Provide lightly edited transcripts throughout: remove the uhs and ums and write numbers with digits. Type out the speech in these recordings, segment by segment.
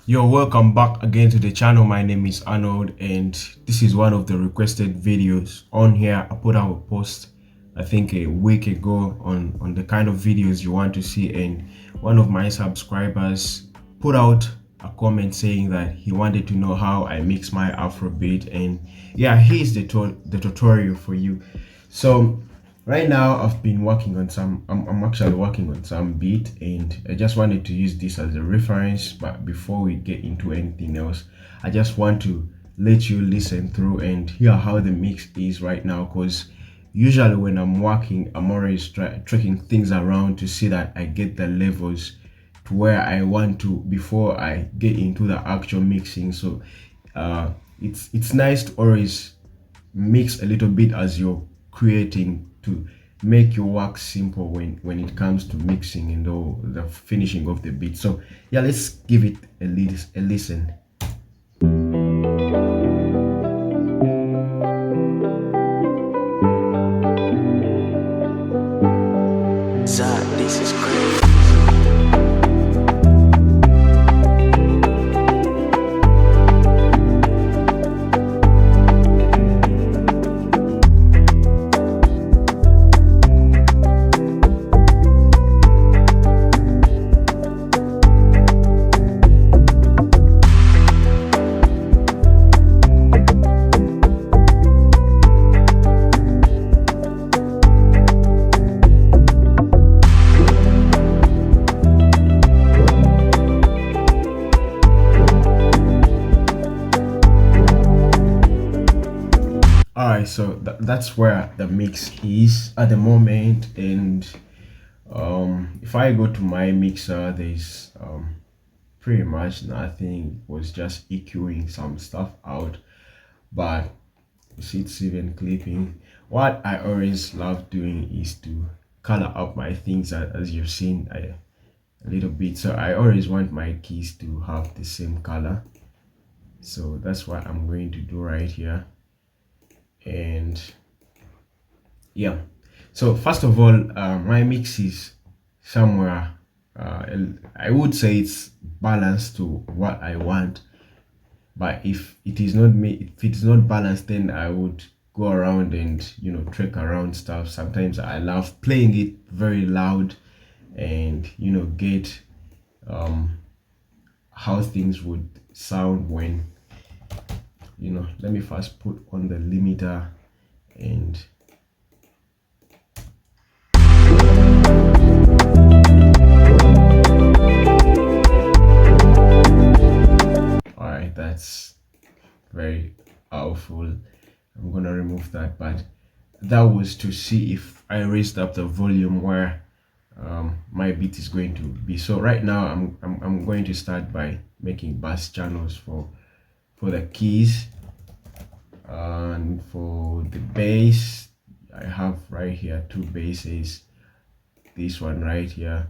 Yo, welcome back again to the channel. My name is Arnold, and this is one of the requested videos on here. I put out a post, I think a week ago, on the kind of videos you want to see, and one of my subscribers put out a comment saying that he wanted to know how I mix my Afro beat, and yeah, here's the tutorial for you. So right now I've been working on I'm actually working on some beat, and I just wanted to use this as a reference. But before we get into anything else, I just want to let you listen through and hear how the mix is right now, because usually when I'm working, I'm always tracking things around to see that I get the levels to where I want to before I get into the actual mixing. So it's nice to always mix a little bit as you're creating, to make your work simple when it comes to mixing and all the finishing of the beat. So yeah, let's give it a listen. Xode, this is crazy. All right, so that's where the mix is at the moment. And if I go to my mixer, there's pretty much nothing. It was just EQing some stuff out, but you see it's even clipping. What I always love doing is to color up my things, as you've seen a little bit. So I always want my keys to have the same color, so that's what I'm going to do right here. And yeah, so first of all, my mix is somewhere, I would say it's balanced to what I want. But if it is not me, if it's not balanced, then I would go around and trek around stuff. Sometimes I love playing it very loud, and get how things would sound when let me first put on the limiter. And all right, that's very powerful. I'm gonna remove that, but that was to see if I raised up the volume where my beat is going to be. So right now I'm going to start by making bass channels for the keys. And for the bass, I have right here two basses. This one right here,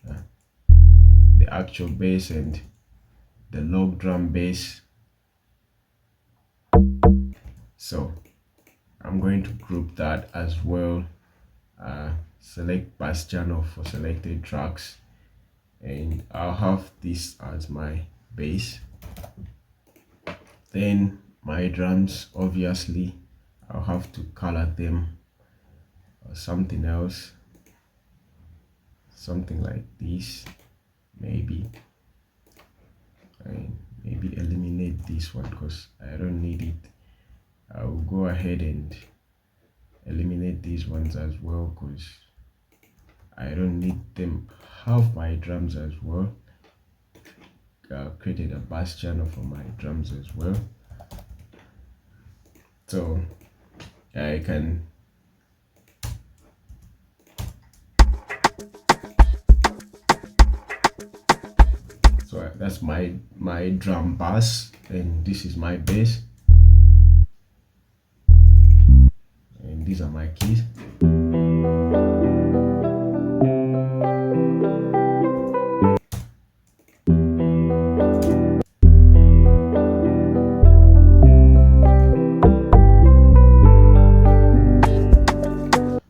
the actual bass, and the log drum bass. So I'm going to group that as well. Select bass channel for selected tracks, and I'll have this as my bass. Then my drums, obviously I'll have to color them or something else, something like this maybe. And maybe eliminate this one because I don't need it. I will go ahead and eliminate these ones as well, because I don't need them. Have my drums as well. Created a bass channel for my drums as well, so I can that's my drum bass, and this is my bass, and these are my keys.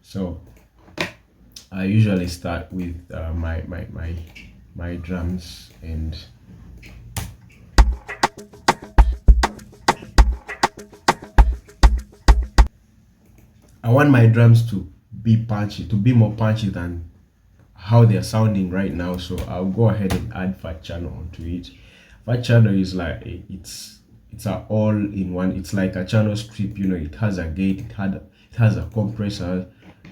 So I usually start with my my drums, and I want my drums to be punchy, to be more punchy than how they're sounding right now. So I'll go ahead and add fat channel onto it. Fat channel is like it's a all-in-one. It's like a channel strip. It has a gate, it has a compressor,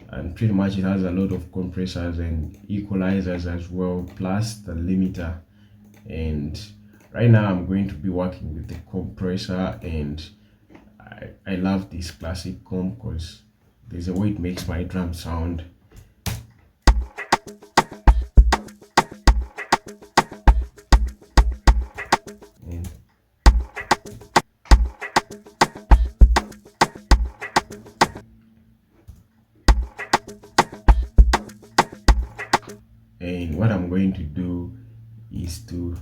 and pretty much it has a lot of compressors and equalizers as well, plus the limiter. And right now I'm going to be working with the compressor, and I love this classic comp because there's a way it makes my drum sound. And what I'm going to do is to,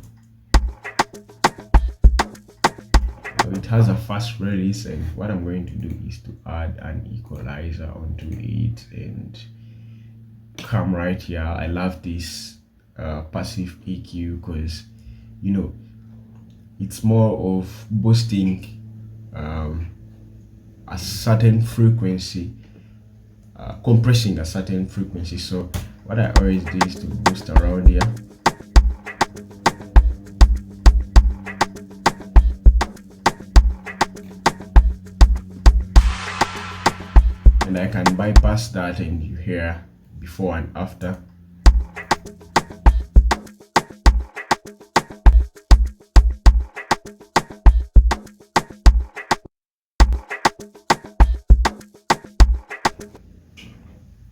it has a fast release, and what I'm going to do is to add an equalizer onto it and come right here. I love this passive EQ because it's more of boosting a certain frequency, compressing a certain frequency. So what I always do is to boost around here. And I can bypass that, and you hear before and after.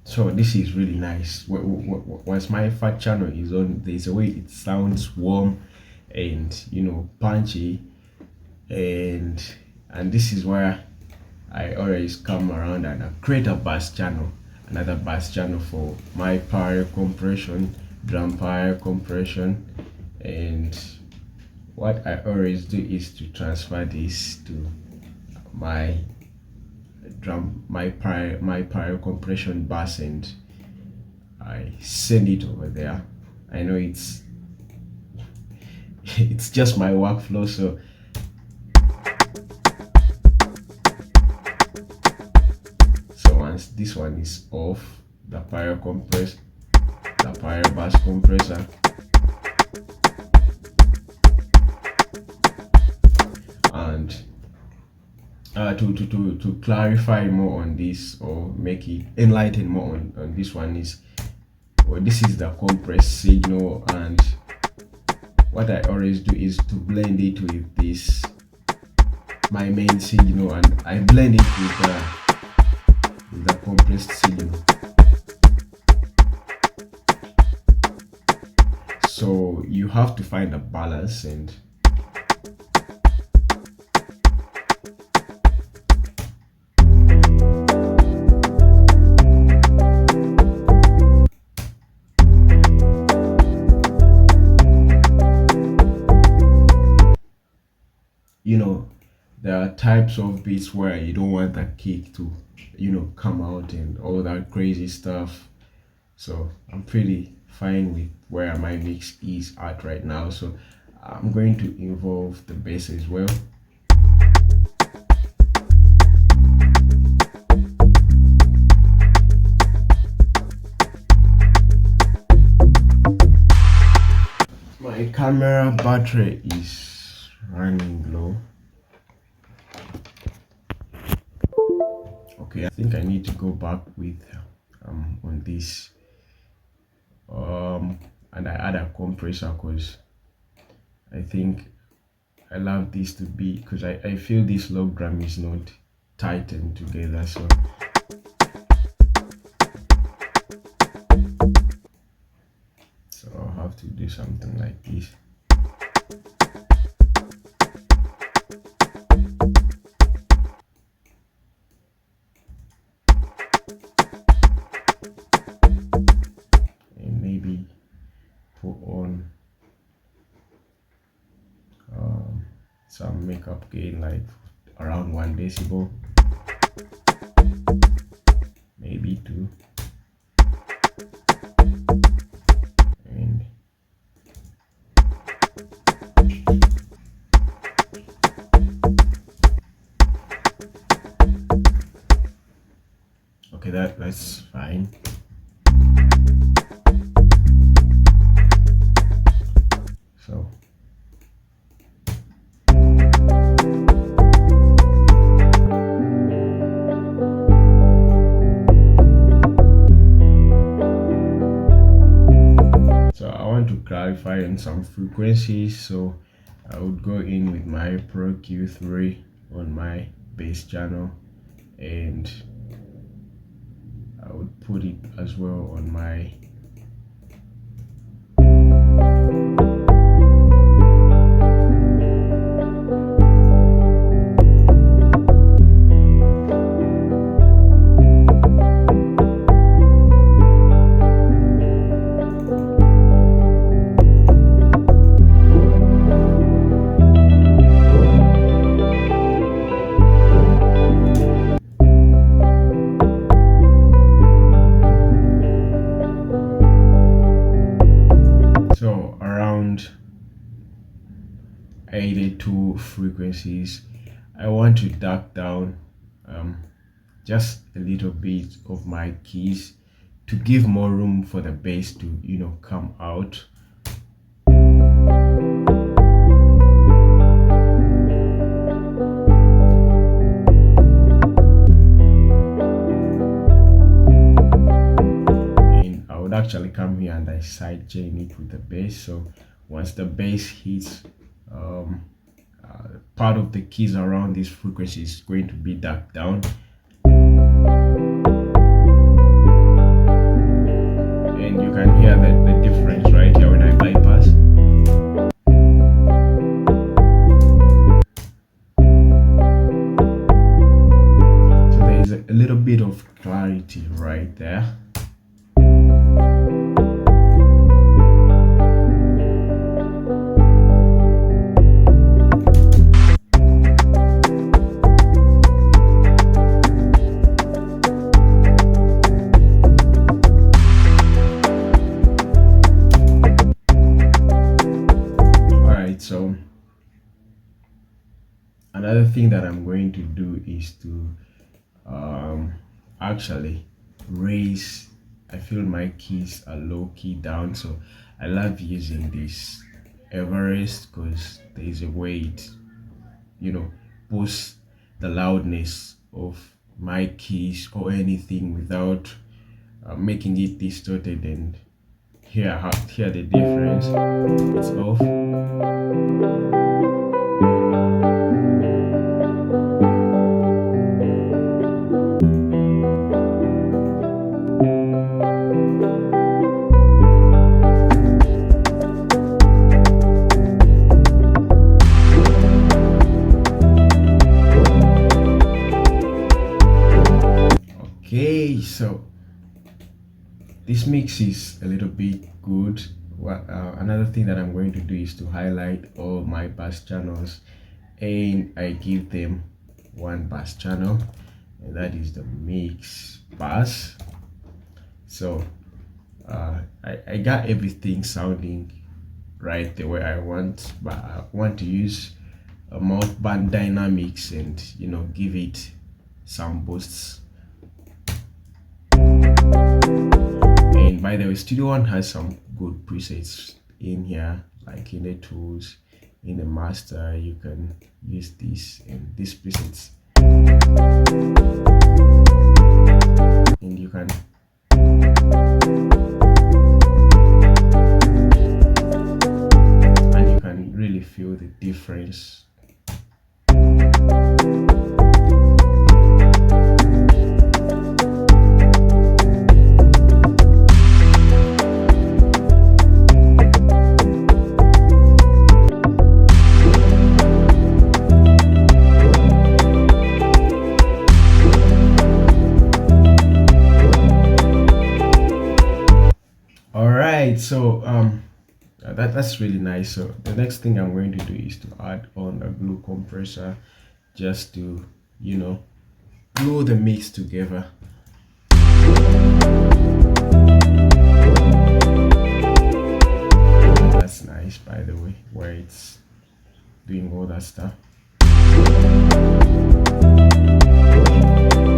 So this is really nice. Once my fat channel is on, there's a way it sounds warm and punchy, and this is where I always come around and I create a bass channel, another bass channel for my power compression, drum power compression. And what I always do is to transfer this to my power compression bass, and I send it over there. I know it's it's just my workflow. So once this one is off, the power bass compressor, and to clarify more on this, or make it enlighten more on this one, is this is the compressed signal, and what I always do is to blend it with this, my main signal, and I blend it with the compressed signal. So you have to find a balance, and there are types of beats where you don't want the kick to come out and all that crazy stuff. So I'm pretty fine with where my mix is at right now, so I'm going to involve the bass as well. My camera battery is running low. Okay, I think I need to go back with on this and I add a compressor because I think I love this to be, because I feel this log drum is not tightened together, so I'll have to do something like this. And maybe put on some makeup gain, like around 1 decibel, maybe 2, and that's fine. So I want to clarify on some frequencies. So I would go in with my Pro Q3 on my bass channel, and I would put it as well on my so around 82 frequencies. I want to dark down just a little bit of my keys to give more room for the bass to come out. And I would actually come here and I side chain it with the bass, so once the bass hits part of the keys around this frequency is going to be dark down, and you can hear the difference right here when I bypass. So there is a little bit of clarity right there. So another thing that I'm going to do is to actually raise. I feel my keys are low key down, so I love using this Everest because there is a way it boosts the loudness of my keys or anything without making it distorted. And hear the difference. It's off. Okay, so this mix is a little bit good. Another thing that I'm going to do is to highlight all my bass channels, and I give them one bass channel, and that is the mix bass. So I got everything sounding right the way I want, but I want to use a mouth band dynamics and give it some boosts. And by the way, Studio One has some good presets in here, like in the tools, in the master. You can use this and these presets, and you can really feel the difference. So that's really nice. So the next thing I'm going to do is to add on a glue compressor just to glue the mix together. That's nice, by the way, where it's doing all that stuff.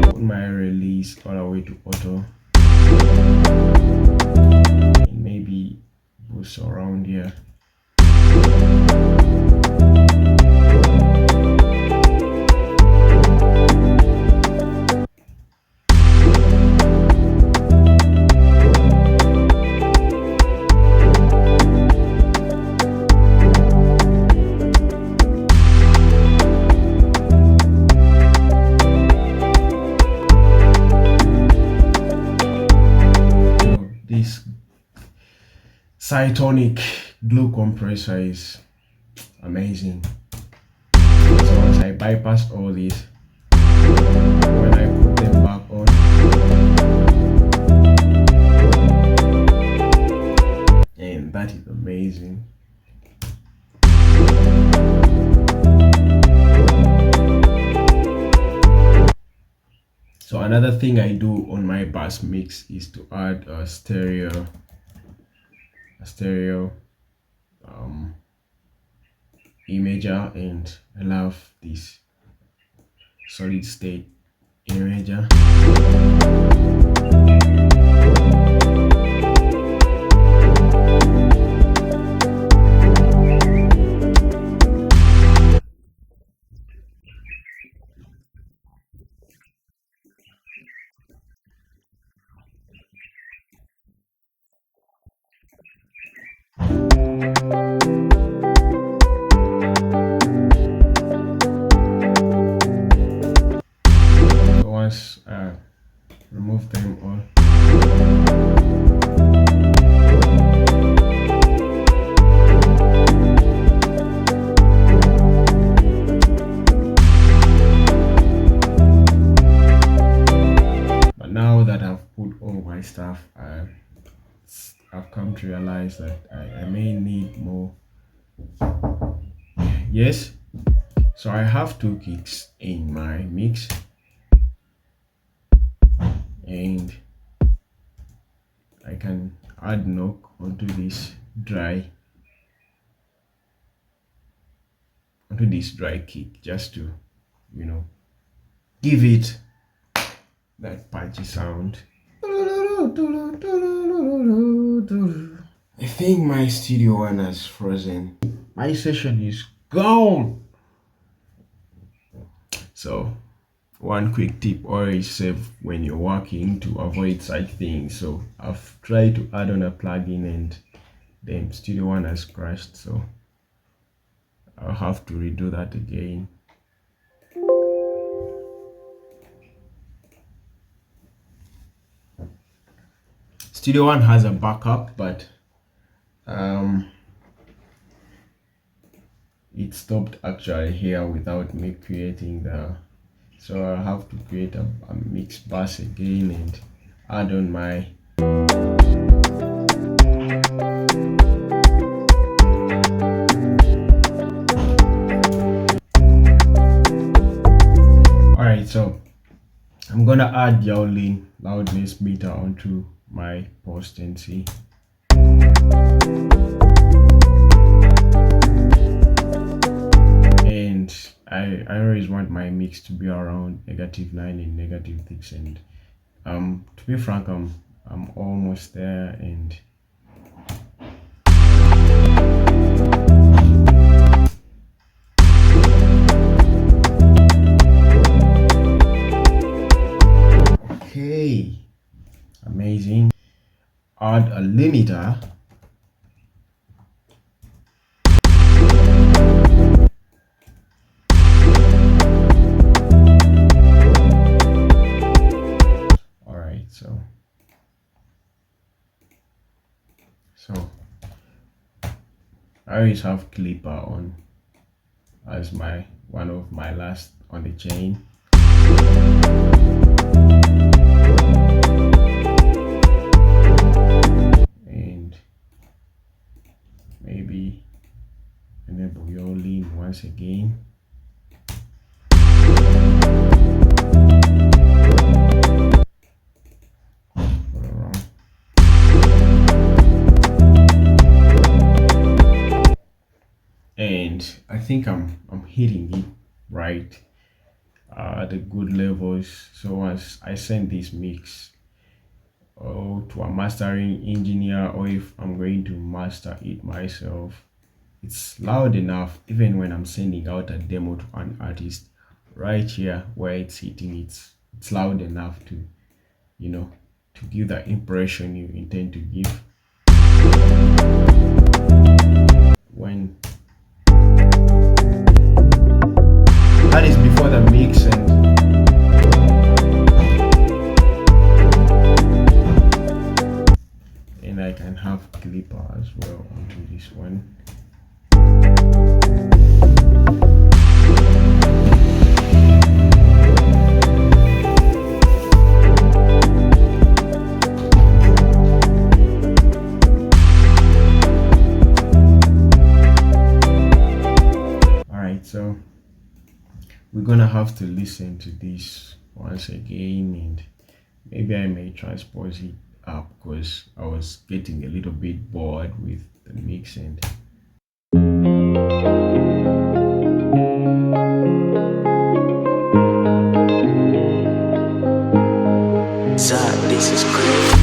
Put my high release all the way to auto, and maybe boost around here. This Cytonic glue compressor is amazing. So once I bypass all this, when I put them back on, and that is amazing. So another thing I do on my bass mix is to add a stereo imager, and I love this solid state imager. So once remove them all, but now that I've put all my stuff, I've come to realize that I may need more. Yes, so I have two kicks in my mix, and I can add knock onto this dry kick, just to, you know, give it that punchy sound. I think my Studio One has frozen. My session is gone. So one quick tip: always save when you're working to avoid such things. So I've tried to add on a plugin and then Studio One has crashed, so I'll have to redo that again. Studio One has a backup, but it stopped actually here without me creating so I'll have to create a mix bus again and add on my alright. So I'm gonna add Yowlin loudness meter onto my post and see. And I always want my mix to be around -9 and -6, and to be frank, I'm almost there. And okay, amazing. Add a limiter. So I always have clipper on as one of my last on the chain. And maybe enable your lean once again. And I think I'm hitting it right. the good levels. So once I send this mix to a mastering engineer, or if I'm going to master it myself, it's loud enough even when I'm sending out a demo to an artist. Right here where it's hitting, it's loud enough to, you know, to give the impression you intend to give. When that is before the mix, and I can have clipper as well onto this one. Alright, so we're gonna have to listen to this once again, and maybe I may transpose it up because I was getting a little bit bored with the mix. And Xode, this is crazy.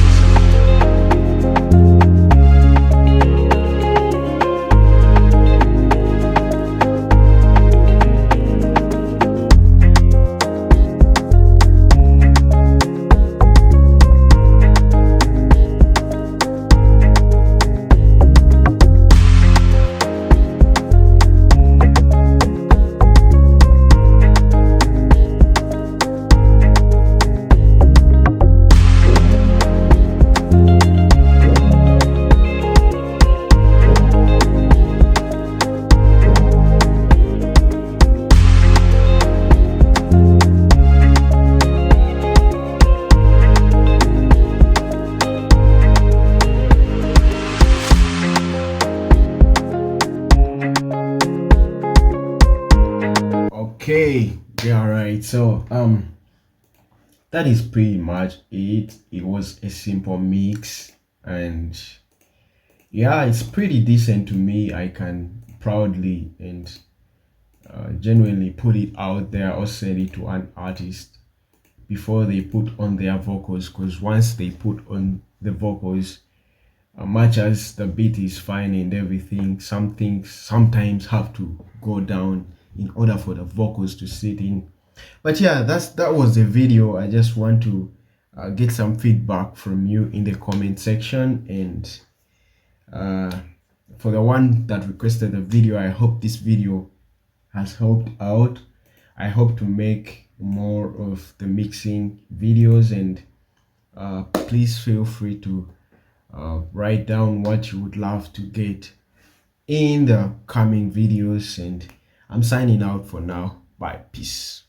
okay, yeah, right. So that is pretty much it. It was a simple mix, and yeah, it's pretty decent to me. I can proudly and genuinely put it out there or send it to an artist before they put on their vocals, because once they put on the vocals, much as the beat is fine and everything, some things sometimes have to go down in order for the vocals to sit in. But yeah, that was the video. I just want to get some feedback from you in the comment section, and for the one that requested the video, I hope this video has helped out. I hope to make more of the mixing videos, and please feel free to write down what you would love to get in the coming videos. And I'm signing out for now. Bye. Peace.